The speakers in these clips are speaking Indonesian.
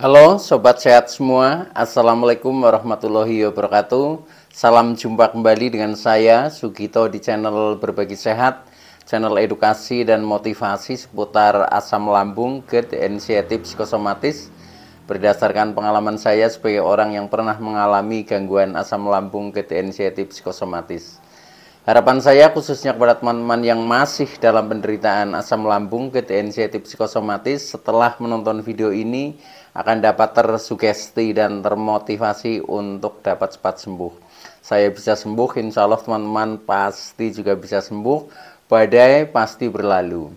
Halo Sobat Sehat semua, Assalamualaikum warahmatullahi wabarakatuh. Salam jumpa kembali dengan saya Sugito di channel Berbagi Sehat, channel edukasi dan motivasi seputar asam lambung, GERD, anxiety, psikosomatis. Berdasarkan pengalaman saya sebagai orang yang pernah mengalami gangguan asam lambung, GERD, anxiety, psikosomatis. Harapan saya khususnya kepada teman-teman yang masih dalam penderitaan asam lambung, GERD, anxiety, psikosomatis, setelah menonton video ini akan dapat tersugesti dan termotivasi untuk dapat cepat sembuh. Saya bisa sembuh, insya Allah teman-teman pasti juga bisa sembuh. Badai pasti berlalu.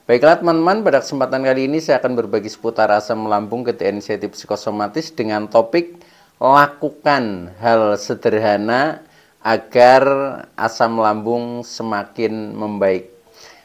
Baiklah teman-teman, pada kesempatan kali ini saya akan berbagi seputar asam lambung, GERD, anxiety, psikosomatis dengan topik lakukan hal sederhana agar asam lambung semakin membaik.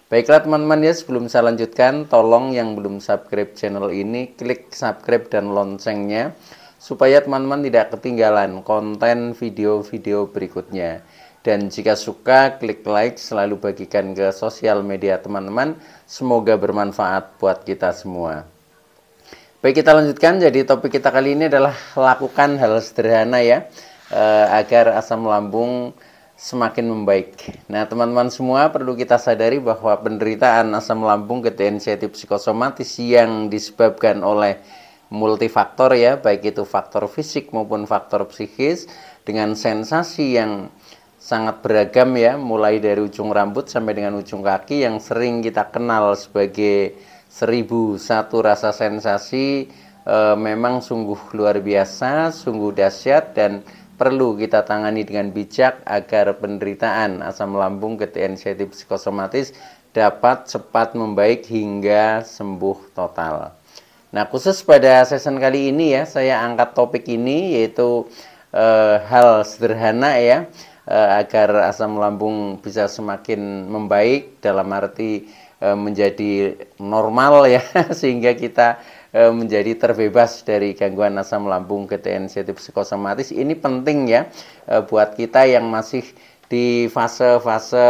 Baiklah teman-teman ya, sebelum saya lanjutkan, tolong yang belum subscribe channel ini, klik subscribe dan loncengnya, supaya teman-teman tidak ketinggalan konten video-video berikutnya. Dan jika suka, klik like, selalu bagikan ke sosial media teman-teman, semoga bermanfaat buat kita semua. Baik, kita lanjutkan. Jadi topik kita kali ini adalah lakukan hal sederhana ya, agar asam lambung semakin membaik. Nah teman-teman semua, perlu kita sadari bahwa penderitaan asam lambung, GERD, anxiety, psikosomatis yang disebabkan oleh multifaktor ya, baik itu faktor fisik maupun faktor psikis, dengan sensasi yang sangat beragam ya, mulai dari ujung rambut sampai dengan ujung kaki yang sering kita kenal sebagai 1001 rasa sensasi. Memang sungguh luar biasa, sungguh dahsyat, dan perlu kita tangani dengan bijak agar penderitaan asam lambung, GERD, anxiety, psikosomatis dapat cepat membaik hingga sembuh total. Nah khusus pada season kali ini ya, saya angkat topik ini yaitu hal sederhana ya, agar asam lambung bisa semakin membaik, dalam arti menjadi normal ya, sehingga kita menjadi terbebas dari gangguan asam lambung, GERD, anxiety, psikosomatis. Ini penting ya buat kita yang masih di fase-fase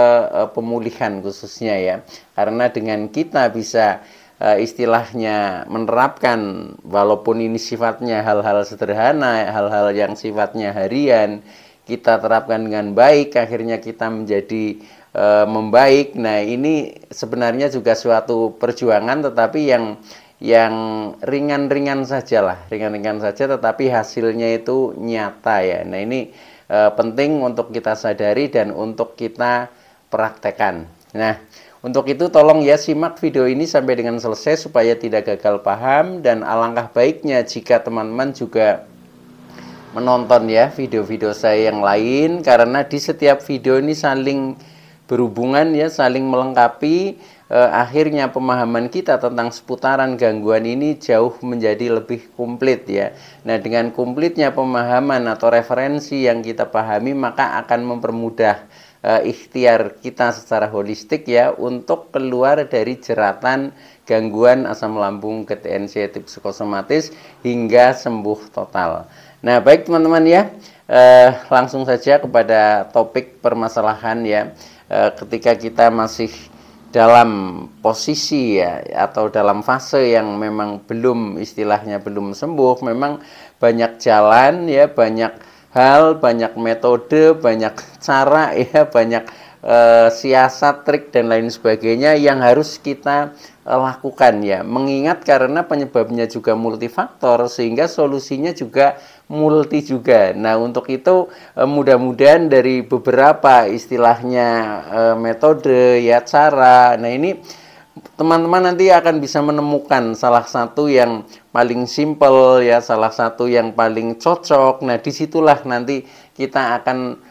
pemulihan khususnya ya, karena dengan kita bisa istilahnya menerapkan, walaupun ini sifatnya hal-hal sederhana, hal-hal yang sifatnya harian, kita terapkan dengan baik, akhirnya kita menjadi membaik. Nah ini sebenarnya juga suatu perjuangan, tetapi yang ringan-ringan saja lah, ringan-ringan saja, tetapi hasilnya itu nyata ya. Nah ini penting untuk kita sadari dan untuk kita praktekkan. Nah untuk itu tolong ya simak video ini sampai dengan selesai supaya tidak gagal paham, dan alangkah baiknya jika teman-teman juga menonton ya video-video saya yang lain, karena di setiap video ini saling berhubungan ya, saling melengkapi. Akhirnya pemahaman kita tentang seputaran gangguan ini jauh menjadi lebih komplit ya. Nah dengan komplitnya pemahaman atau referensi yang kita pahami, maka akan mempermudah ikhtiar kita secara holistik ya, untuk keluar dari jeratan gangguan asam lambung, GERD, anxiety, psikosomatis hingga sembuh total. Nah baik teman-teman ya, langsung saja kepada topik permasalahan ya. Ketika kita masih dalam posisi ya, atau dalam fase yang memang belum, istilahnya belum sembuh, memang banyak jalan ya, banyak hal, banyak metode, banyak cara ya, banyak siasat, trik dan lain sebagainya yang harus kita lakukan ya, mengingat karena penyebabnya juga multifaktor sehingga solusinya juga multi juga. Nah untuk itu mudah-mudahan dari beberapa istilahnya metode ya, cara, nah ini teman-teman nanti akan bisa menemukan salah satu yang paling simple ya, salah satu yang paling cocok. Nah disitulah nanti kita akan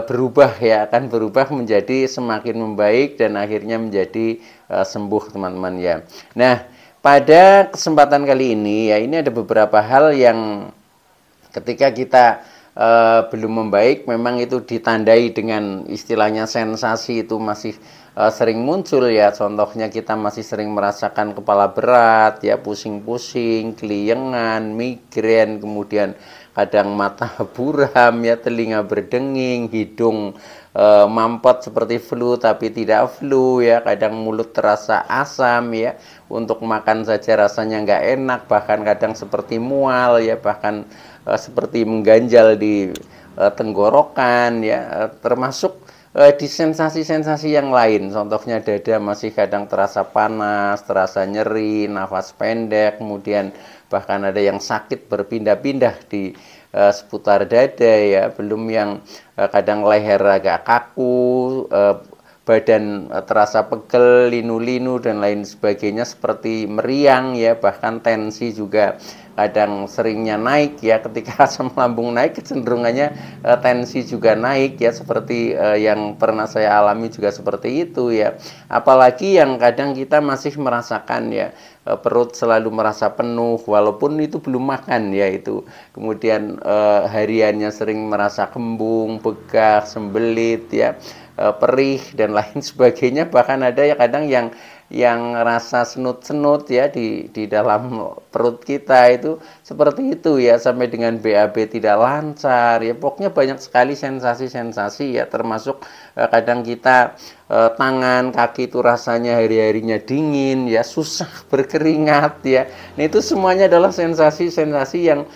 berubah ya, akan berubah menjadi semakin membaik dan akhirnya menjadi sembuh teman-teman ya. Nah pada kesempatan kali ini ya, ini ada beberapa hal yang ketika kita belum membaik, memang itu ditandai dengan istilahnya sensasi itu masih sering muncul ya. Contohnya kita masih sering merasakan kepala berat ya, pusing-pusing, keliengan, migrain, kemudian kadang mata buram ya, telinga berdenging, hidung mampet seperti flu tapi tidak flu ya, kadang mulut terasa asam ya, untuk makan saja rasanya nggak enak, bahkan kadang seperti mual ya, bahkan seperti mengganjal di tenggorokan ya, termasuk di sensasi-sensasi yang lain. Contohnya dada masih kadang terasa panas, terasa nyeri, nafas pendek, kemudian bahkan ada yang sakit berpindah-pindah di seputar dada ya, belum yang kadang leher agak kaku, badan terasa pegel, linu-linu dan lain sebagainya, seperti meriang ya, bahkan tensi juga kadang seringnya naik ya. Ketika asam lambung naik, kecenderungannya tensi juga naik ya, seperti yang pernah saya alami juga seperti itu ya. Apalagi yang kadang kita masih merasakan ya, perut selalu merasa penuh walaupun itu belum makan ya itu. Kemudian hariannya sering merasa kembung, begah, sembelit ya, perih dan lain sebagainya. Bahkan ada ya kadang yang rasa senut-senut ya di dalam perut kita itu seperti itu ya, sampai dengan BAB tidak lancar ya. Pokoknya banyak sekali sensasi-sensasi ya, termasuk kadang kita tangan, kaki itu rasanya hari-harinya dingin ya, susah berkeringat ya. Nah, itu semuanya adalah sensasi-sensasi yang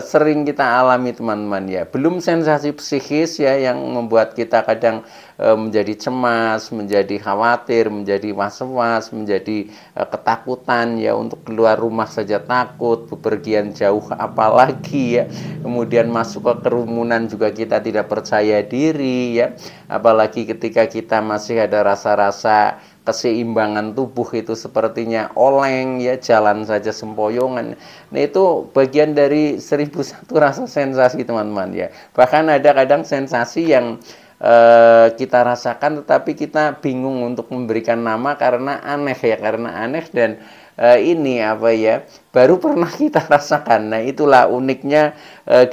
sering kita alami teman-teman ya. Belum sensasi psikis ya, yang membuat kita kadang menjadi cemas, menjadi khawatir, menjadi was-was, menjadi ketakutan ya, untuk keluar rumah saja takut, bepergian jauh apalagi ya. Kemudian masuk ke kerumunan juga kita tidak percaya diri ya, apalagi ketika kita masih ada rasa-rasa keseimbangan tubuh itu sepertinya oleng ya, jalan saja sempoyongan. Nah, itu bagian dari 1001 rasa sensasi teman-teman ya. Bahkan ada kadang sensasi yang kita rasakan tetapi kita bingung untuk memberikan nama karena aneh ya, karena aneh dan ini apa ya, baru pernah kita rasakan. Nah, itulah uniknya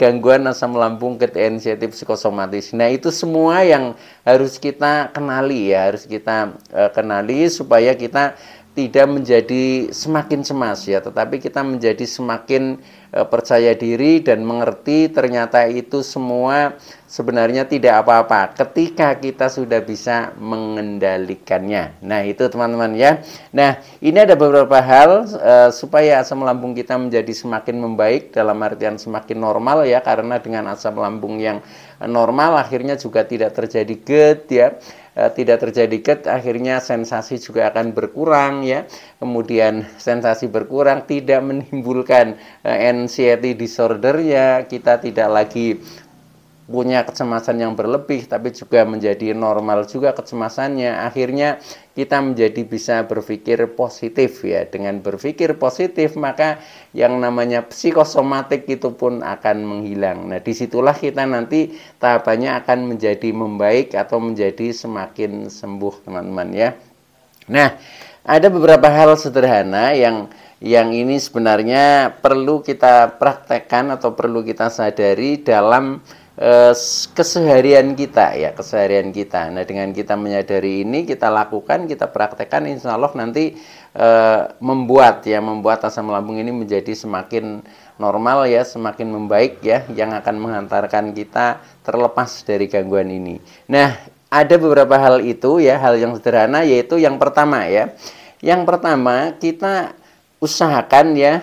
gangguan asam lambung ketensiatif psikosomatis. Nah, itu semua yang harus kita kenali ya, harus kita kenali supaya kita tidak menjadi semakin cemas ya, tetapi kita menjadi semakin percaya diri dan mengerti ternyata itu semua sebenarnya tidak apa-apa ketika kita sudah bisa mengendalikannya. Nah, itu teman-teman ya. Nah, ini ada beberapa hal supaya asam lambung kita menjadi semakin membaik, dalam artian semakin normal ya, karena dengan asam lambung yang normal akhirnya juga tidak terjadi GERD ya. Tidak terjadi GERD, akhirnya sensasi juga akan berkurang ya. Kemudian sensasi berkurang tidak menimbulkan anxiety disorder ya, kita tidak lagi punya kecemasan yang berlebih, tapi juga menjadi normal juga kecemasannya. Akhirnya kita menjadi bisa berpikir positif ya. Dengan berpikir positif maka yang namanya psikosomatik itu pun akan menghilang. Nah, disitulah kita nanti tahapannya akan menjadi membaik atau menjadi semakin sembuh teman-teman ya. Nah, ada beberapa hal sederhana yang ini sebenarnya perlu kita praktekkan atau perlu kita sadari dalam keseharian kita ya, keseharian kita. Nah, dengan kita menyadari ini, kita lakukan, kita praktekkan, insya Allah nanti membuat asam lambung ini menjadi semakin normal ya, semakin membaik ya, yang akan menghantarkan kita terlepas dari gangguan ini. Nah, ada beberapa hal itu ya, hal yang sederhana, yaitu yang pertama ya. Yang pertama, kita usahakan ya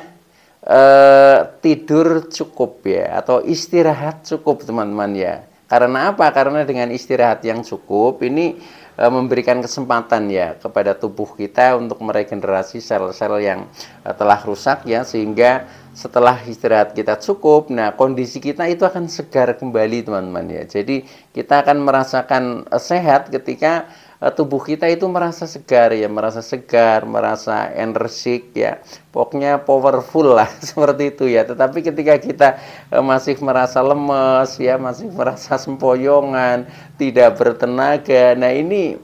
tidur cukup ya, atau istirahat cukup teman-teman ya. Karena apa? Karena dengan istirahat yang cukup ini memberikan kesempatan ya kepada tubuh kita untuk meregenerasi sel-sel yang telah rusak ya, sehingga setelah istirahat kita cukup, nah kondisi kita itu akan segar kembali teman-teman ya. Jadi kita akan merasakan sehat ketika tubuh kita itu merasa segar ya, merasa energik ya, pokoknya powerful lah seperti itu ya. Tetapi ketika kita masih merasa lemes ya, masih merasa sempoyongan, tidak bertenaga, nah ini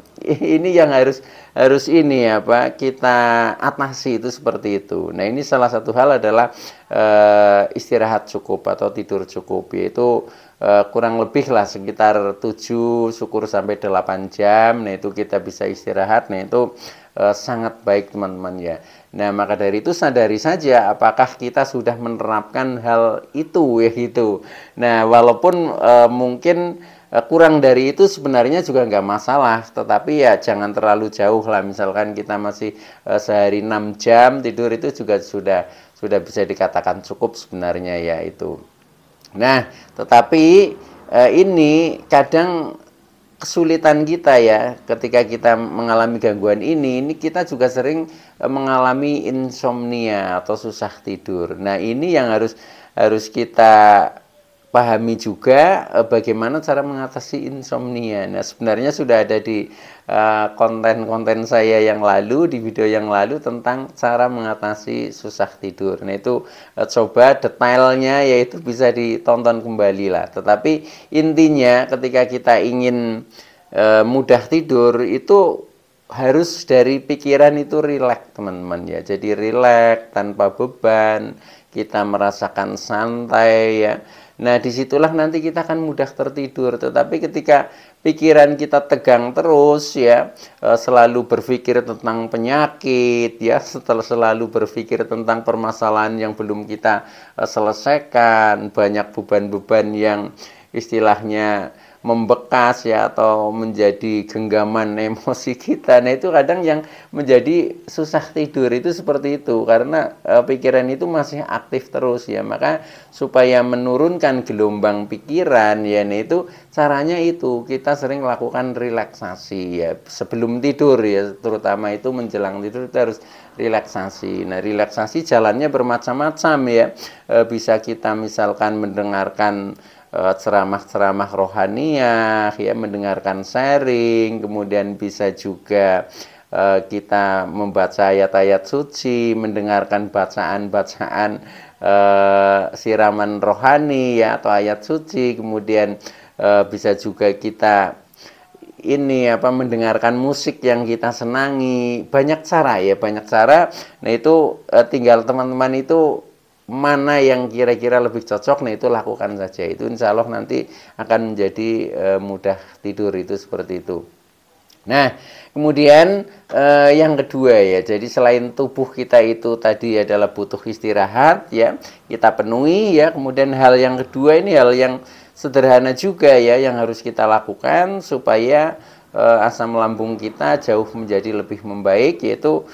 yang harus ini ya Pak, kita atasi itu seperti itu. Nah, ini salah satu hal adalah istirahat cukup atau tidur cukup, yaitu kurang lebih lah sekitar 7 syukur sampai 8 jam. Nah, itu kita bisa istirahat. Nah, itu sangat baik teman-teman ya. Nah, maka dari itu sadari saja apakah kita sudah menerapkan hal itu ya gitu. Nah, walaupun mungkin kurang dari itu sebenarnya juga nggak masalah, tetapi ya jangan terlalu jauh lah. Misalkan kita masih sehari 6 jam tidur, itu juga sudah bisa dikatakan cukup sebenarnya ya itu. Nah, tetapi ini kadang kesulitan kita ya ketika kita mengalami gangguan ini kita juga sering mengalami insomnia atau susah tidur. Nah, ini yang harus kita pahami juga, bagaimana cara mengatasi insomnia. Nah, sebenarnya sudah ada di konten-konten saya yang lalu, di video yang lalu tentang cara mengatasi susah tidur. Nah, itu coba detailnya yaitu bisa ditonton kembali lah. Tetapi intinya ketika kita ingin mudah tidur itu harus dari pikiran itu rileks, teman-teman ya. Jadi rileks tanpa beban, kita merasakan santai ya. Nah, disitulah nanti kita akan mudah tertidur. Tetapi ketika pikiran kita tegang terus ya, selalu berpikir tentang penyakit ya, selalu berpikir tentang permasalahan yang belum kita selesaikan, banyak beban-beban yang istilahnya membekas ya, atau menjadi genggaman emosi kita. Nah, itu kadang yang menjadi susah tidur itu seperti itu, karena pikiran itu masih aktif terus ya. Maka supaya menurunkan gelombang pikiran ya, nah itu caranya itu kita sering lakukan relaksasi ya sebelum tidur ya, terutama itu menjelang tidur itu harus relaksasi. Nah, relaksasi jalannya bermacam-macam ya. Bisa kita misalkan mendengarkan ceramah-ceramah rohaniah ya, mendengarkan sharing, kemudian bisa juga kita membaca ayat-ayat suci, mendengarkan bacaan-bacaan siraman rohani ya, atau ayat suci. Kemudian bisa juga kita mendengarkan musik yang kita senangi. Banyak cara ya, banyak cara. Nah, itu tinggal teman-teman itu mana yang kira-kira lebih cocok, nah itu lakukan saja. Itu insya Allah nanti akan menjadi mudah tidur itu seperti itu. Nah, kemudian yang kedua ya, jadi selain tubuh kita itu tadi adalah butuh istirahat ya, kita penuhi ya. Kemudian hal yang kedua ini hal yang sederhana juga ya, yang harus kita lakukan supaya asam lambung kita jauh menjadi lebih membaik, yaitu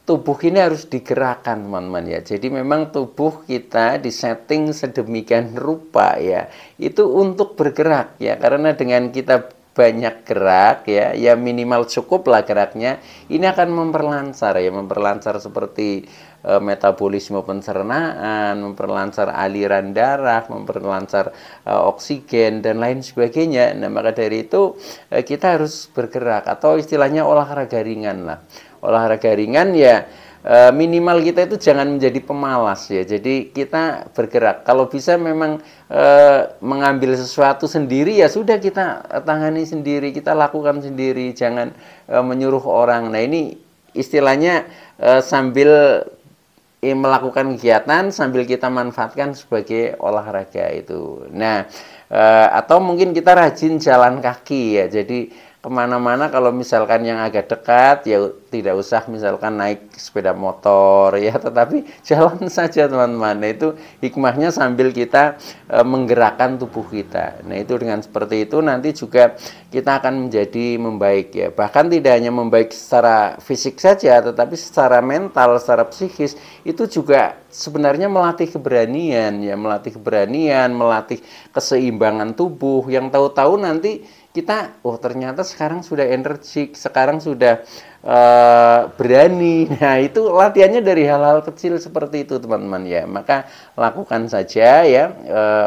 tubuh ini harus digerakkan, teman-teman ya. Jadi memang tubuh kita disetting sedemikian rupa ya, itu untuk bergerak ya. Karena dengan kita banyak gerak ya, ya minimal cukup lah geraknya, ini akan memperlancar ya, memperlancar seperti metabolisme pencernaan, memperlancar aliran darah, memperlancar oksigen dan lain sebagainya. Nah, maka dari itu kita harus bergerak, atau istilahnya olahraga ringan lah. Olahraga ringan ya, minimal kita itu jangan menjadi pemalas ya. Jadi kita bergerak. Kalau bisa memang mengambil sesuatu sendiri ya sudah, kita tangani sendiri, kita lakukan sendiri, jangan menyuruh orang. Nah, ini istilahnya sambil melakukan kegiatan sambil kita manfaatkan sebagai olahraga itu. Nah, atau mungkin kita rajin jalan kaki ya. Jadi kemana-mana kalau misalkan yang agak dekat ya tidak usah misalkan naik sepeda motor ya, tetapi jalan saja, teman-teman. Nah, itu hikmahnya sambil kita menggerakkan tubuh kita. Nah, itu dengan seperti itu nanti juga kita akan menjadi membaik ya. Bahkan tidak hanya membaik secara fisik saja, tetapi secara mental, secara psikis itu juga sebenarnya melatih keberanian ya, melatih keberanian, melatih keseimbangan tubuh, yang tahu-tahu nanti kita, oh ternyata sekarang sudah energik, sekarang sudah berani. Nah, itu latihannya dari hal-hal kecil seperti itu, teman-teman ya. Maka lakukan saja ya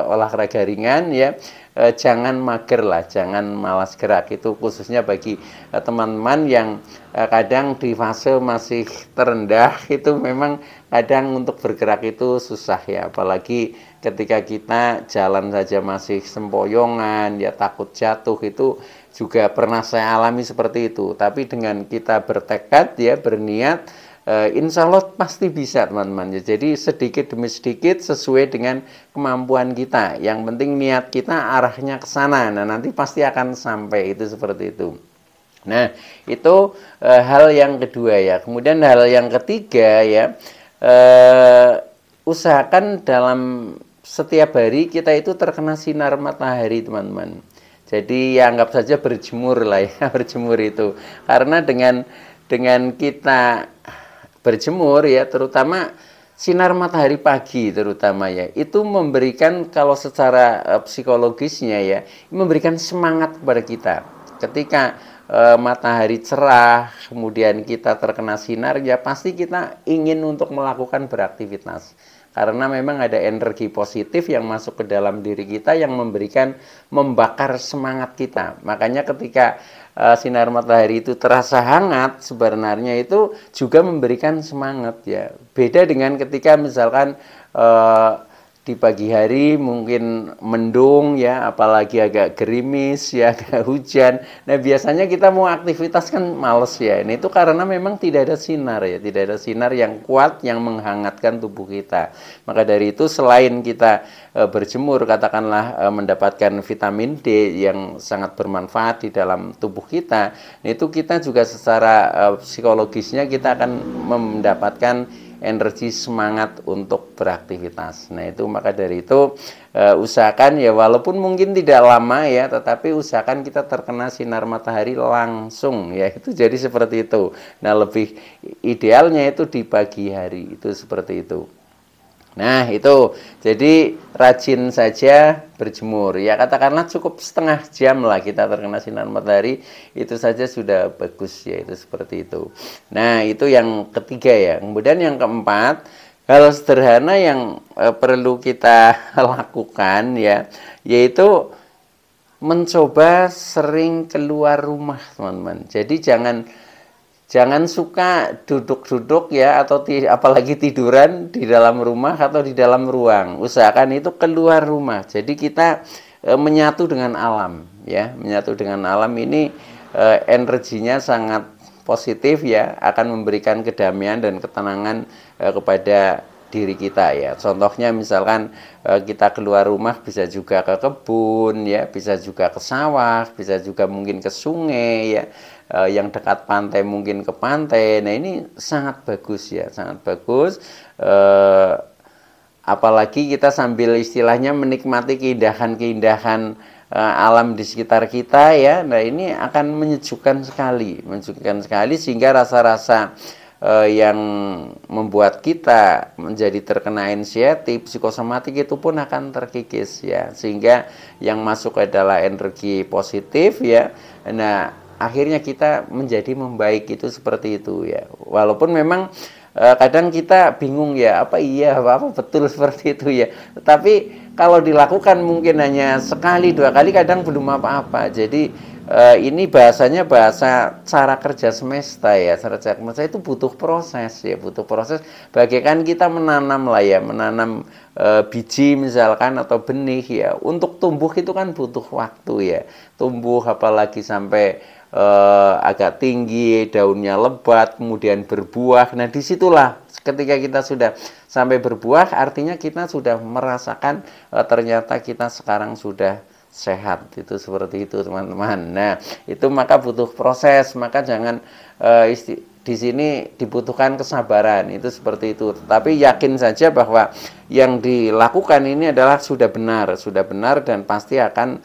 olahraga ringan ya. Jangan mager lah, jangan malas gerak. Itu khususnya bagi teman-teman yang kadang di fase masih terendah, itu memang kadang untuk bergerak itu susah ya. Apalagi ketika kita jalan saja masih sempoyongan ya, takut jatuh. Itu juga pernah saya alami seperti itu. Tapi dengan kita bertekad ya, berniat, insya Allah pasti bisa, teman-teman. Jadi sedikit demi sedikit sesuai dengan kemampuan kita. Yang penting niat kita arahnya ke sana. Nah, nanti pasti akan sampai, itu seperti itu. Nah, itu hal yang kedua ya. Kemudian hal yang ketiga ya, usahakan dalam setiap hari kita itu terkena sinar matahari, teman-teman. Jadi ya anggap saja berjemur lah ya, berjemur itu. Karena dengan kita berjemur ya, terutama sinar matahari pagi terutama ya, itu memberikan, kalau secara psikologisnya ya, memberikan semangat kepada kita. Ketika matahari cerah, kemudian kita terkena sinar, ya pasti kita ingin untuk melakukan beraktivitas. Karena memang ada energi positif yang masuk ke dalam diri kita yang membakar semangat kita. Makanya ketika sinar matahari itu terasa hangat, sebenarnya itu juga memberikan semangat ya. Beda dengan ketika misalkan di pagi hari mungkin mendung ya, apalagi agak gerimis ya, agak hujan. Nah, biasanya kita mau aktivitas kan males ya. Ini itu karena memang tidak ada sinar ya, tidak ada sinar yang kuat yang menghangatkan tubuh kita. Maka dari itu selain kita berjemur, katakanlah mendapatkan vitamin D yang sangat bermanfaat di dalam tubuh kita, itu kita juga secara psikologisnya kita akan mendapatkan energi semangat untuk beraktivitas. Nah, itu maka dari itu usahakan ya, walaupun mungkin tidak lama ya, tetapi usahakan kita terkena sinar matahari langsung ya, itu jadi seperti itu. Nah, lebih idealnya itu di pagi hari, itu seperti itu. Nah, itu jadi rajin saja berjemur ya, katakanlah cukup setengah jam lah kita terkena sinar matahari, itu saja sudah bagus ya, itu seperti itu. Nah, itu yang ketiga ya. Kemudian yang keempat, hal sederhana yang perlu kita lakukan ya, yaitu mencoba sering keluar rumah, teman-teman. Jadi jangan suka duduk-duduk ya, atau apalagi tiduran di dalam rumah atau di dalam ruang. Usahakan itu keluar rumah. Jadi kita menyatu dengan alam ya. Menyatu dengan alam ini energinya sangat positif ya, akan memberikan kedamaian dan ketenangan kepada diri kita ya. Contohnya misalkan kita keluar rumah bisa juga ke kebun ya, bisa juga ke sawah, bisa juga mungkin ke sungai ya. Yang dekat pantai mungkin ke pantai. Nah, ini sangat bagus ya, sangat bagus. Apalagi kita sambil istilahnya menikmati keindahan-keindahan alam di sekitar kita ya. Nah, ini akan menyejukkan sekali sehingga rasa-rasa yang membuat kita menjadi terkena anxiety, psikosomatik itu pun akan terkikis ya, sehingga yang masuk adalah energi positif ya. Nah, akhirnya kita menjadi membaik, itu seperti itu ya. Walaupun memang kadang kita bingung ya, apa betul seperti itu ya. Tetapi kalau dilakukan mungkin hanya sekali dua kali, kadang belum apa-apa. Jadi ini bahasanya bahasa cara kerja semesta ya. Cara kerja semesta itu butuh proses ya, butuh proses. Bagaikan kita menanam lah ya, menanam biji misalkan atau benih ya. Untuk tumbuh itu kan butuh waktu ya. Tumbuh apalagi sampai agak tinggi, daunnya lebat, kemudian berbuah. Nah, disitulah ketika kita sudah sampai berbuah, artinya kita sudah merasakan ternyata kita sekarang sudah sehat. Itu seperti itu, teman-teman. Nah, itu maka butuh proses, maka jangan di sini dibutuhkan kesabaran, itu seperti itu. Tapi yakin saja bahwa yang dilakukan ini adalah sudah benar dan pasti akan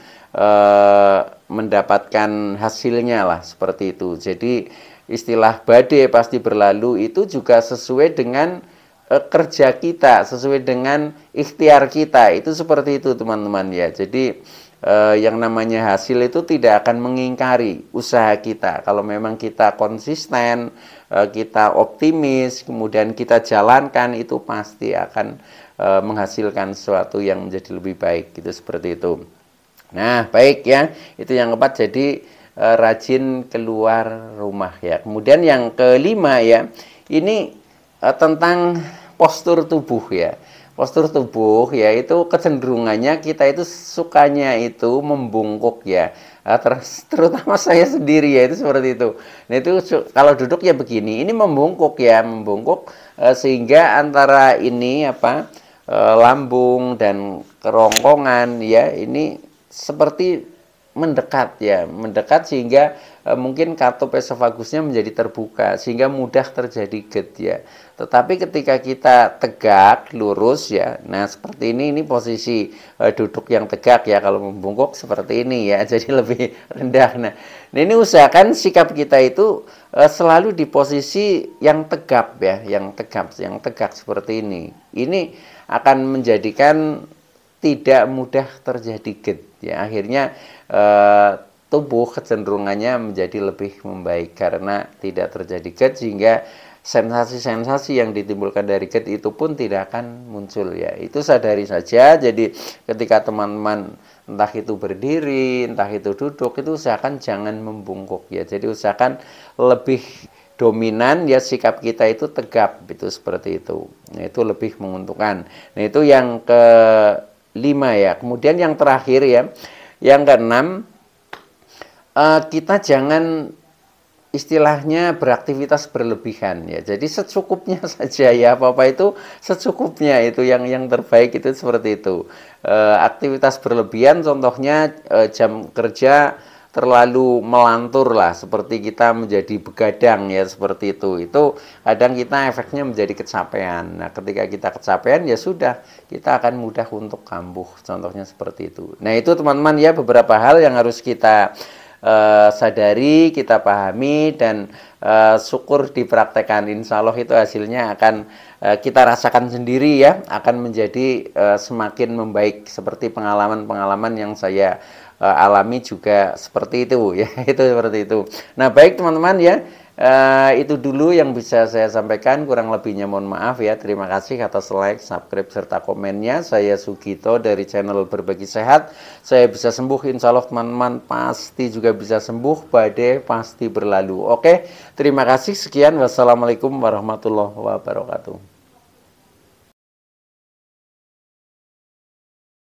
mendapatkan hasilnya lah, seperti itu. Jadi istilah badai pasti berlalu itu juga sesuai dengan kerja kita, sesuai dengan ikhtiar kita, itu seperti itu, teman-teman ya. Jadi yang namanya hasil itu tidak akan mengingkari usaha kita. Kalau memang kita konsisten, kita optimis, kemudian kita jalankan, itu pasti akan menghasilkan sesuatu yang menjadi lebih baik, gitu, seperti itu. Nah, baik ya, itu yang keempat, jadi rajin keluar rumah ya. Kemudian yang kelima ya, ini tentang postur tubuh ya. Postur tubuh ya, itu kecenderungannya kita itu sukanya itu membungkuk ya. Terutama saya sendiri ya, itu seperti itu. Nah, itu kalau duduk ya begini, ini membungkuk ya, sehingga antara ini lambung dan kerongkongan ya, ini seperti mendekat ya, mendekat sehingga mungkin katup esofagusnya menjadi terbuka sehingga mudah terjadi GERD ya. Tetapi ketika kita tegak lurus ya, nah seperti ini posisi duduk yang tegak ya, kalau membungkuk seperti ini ya, jadi lebih rendah. Nah ini usahakan sikap kita itu selalu di posisi yang tegap ya, yang tegak seperti ini. Ini akan menjadikan tidak mudah terjadi GERD ya. Akhirnya tubuh kecenderungannya menjadi lebih membaik karena tidak terjadi GERD, sehingga sensasi-sensasi yang ditimbulkan dari GERD itu pun tidak akan muncul ya. Itu sadari saja. Jadi ketika teman-teman entah itu berdiri, entah itu duduk, itu usahakan jangan membungkuk ya. Jadi usahakan lebih dominan ya, sikap kita itu tegap, itu seperti itu. Nah, itu lebih menguntungkan. Nah, itu yang kelima ya. Kemudian yang terakhir ya, yang keenam, kita jangan istilahnya beraktivitas berlebihan ya. Jadi secukupnya saja ya, apa-apa itu secukupnya, itu yang terbaik itu seperti itu. Aktivitas berlebihan contohnya jam kerja terlalu melantur lah, seperti kita menjadi begadang ya, seperti itu kadang kita efeknya menjadi kecapean. Nah ketika kita kecapean ya sudah, kita akan mudah untuk kambuh, contohnya seperti itu. Nah itu teman-teman ya, beberapa hal yang harus kita sadari, kita pahami, dan syukur dipraktekkan. Insya Allah itu hasilnya akan kita rasakan sendiri ya, akan menjadi semakin membaik, seperti pengalaman-pengalaman yang saya alami juga seperti itu ya. Itu seperti itu. Nah baik teman-teman ya, itu dulu yang bisa saya sampaikan, kurang lebihnya mohon maaf ya. Terima kasih atas like, subscribe, serta komennya. Saya Sugito dari channel Berbagi Sehat. Saya bisa sembuh, insya Allah teman-teman pasti juga bisa sembuh, badai pasti berlalu. Oke, terima kasih, sekian, wassalamualaikum warahmatullahi wabarakatuh.